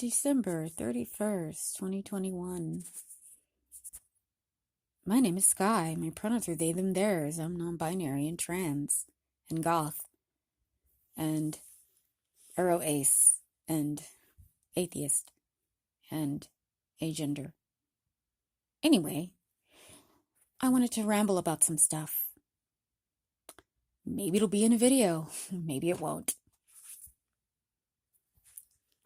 December 31st, 2021. My name is Skye. My pronouns are they, them, theirs. I'm non-binary and trans and goth and aro ace and atheist and agender. Anyway, I wanted to ramble about some stuff. Maybe it'll be in a video. Maybe it won't.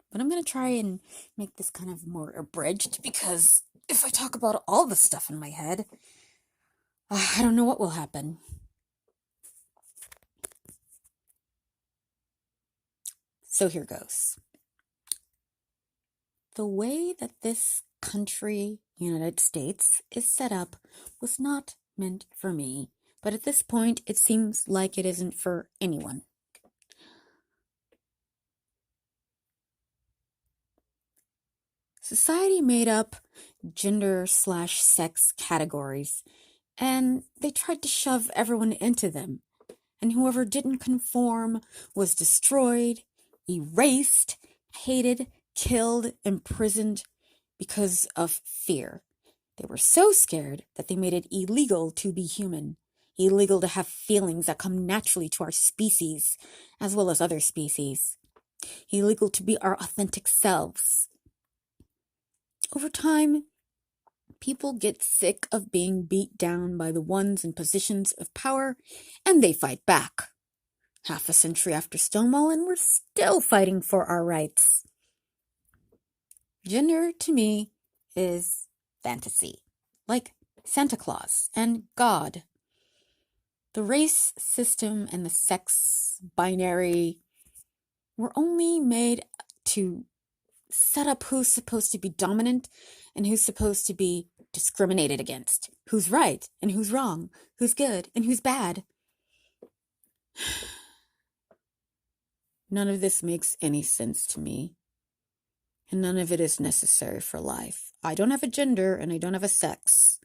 But I'm going to try and make this kind of more abridged because if I talk about all the stuff in my head, I don't know what will happen. So here goes. The way that this country, United States, is set up was not meant for me. But at this point, it seems like it isn't for anyone. Society made up gender/sex categories, and they tried to shove everyone into them. And whoever didn't conform was destroyed, erased, hated, killed, imprisoned because of fear. They were so scared that they made it illegal to be human, illegal to have feelings that come naturally to our species, as well as other species, illegal to be our authentic selves. Over time, people get sick of being beat down by the ones in positions of power, and they fight back. Half a century after Stonewall, and we're still fighting for our rights. Gender, to me, is fantasy, like Santa Claus and God. The race system and the sex binary were only made to set up who's supposed to be dominant and who's supposed to be discriminated against, who's right and who's wrong, who's good and who's bad. None of this makes any sense to me, and none of it is necessary for life. I don't have a gender and I don't have a sex.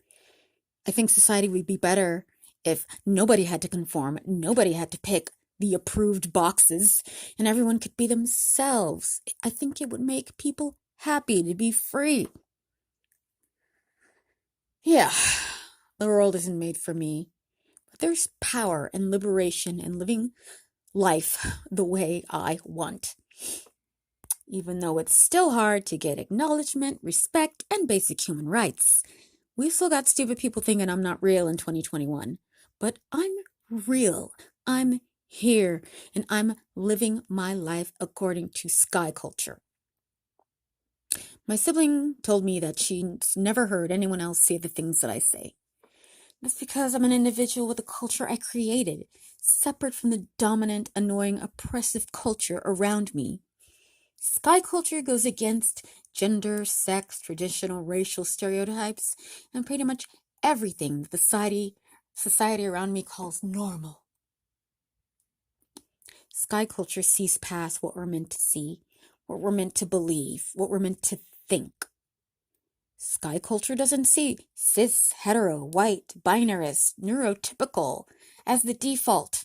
I think society would be better if nobody had to conform, nobody had to pick the approved boxes, and everyone could be themselves. I think it would make people happy to be free. Yeah, the world isn't made for me, but there's power and liberation in living life the way I want. Even though it's still hard to get acknowledgement, respect, and basic human rights. We still got stupid people thinking I'm not real in 2021. But I'm real. I'm here, and I'm living my life according to Skye culture. My sibling told me that she's never heard anyone else say the things that I say. That's because I'm an individual with a culture I created, separate from the dominant, annoying, oppressive culture around me. Skye culture goes against gender, sex, traditional racial stereotypes, and pretty much everything the society around me calls normal. Skye culture sees past what we're meant to see, what we're meant to believe, what we're meant to think. Skye culture doesn't see cis, hetero, white, binarist, neurotypical as the default.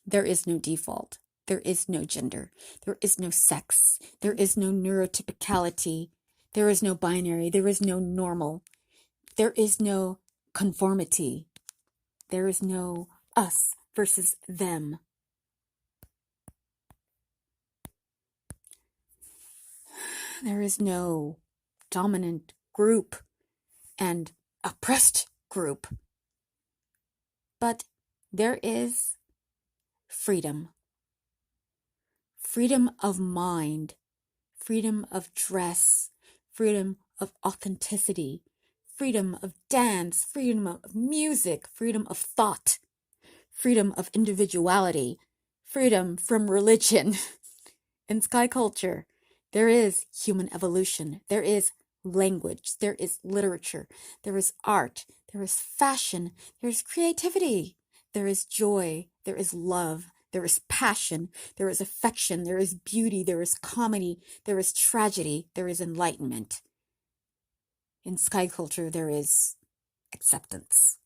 There is no default. There is no gender. There is no sex. There is no neurotypicality. There is no binary. There is no normal. There is no conformity. There is no us versus them. There is no dominant group and oppressed group. But there is freedom. Freedom of mind, freedom of dress, freedom of authenticity, freedom of dance, freedom of music, freedom of thought, freedom of individuality, freedom from religion. In Skye culture, there is human evolution, there is language, there is literature, there is art, there is fashion, there is creativity, there is joy, there is love, there is passion, there is affection, there is beauty, there is comedy, there is tragedy, there is enlightenment. In Skye culture, there is acceptance.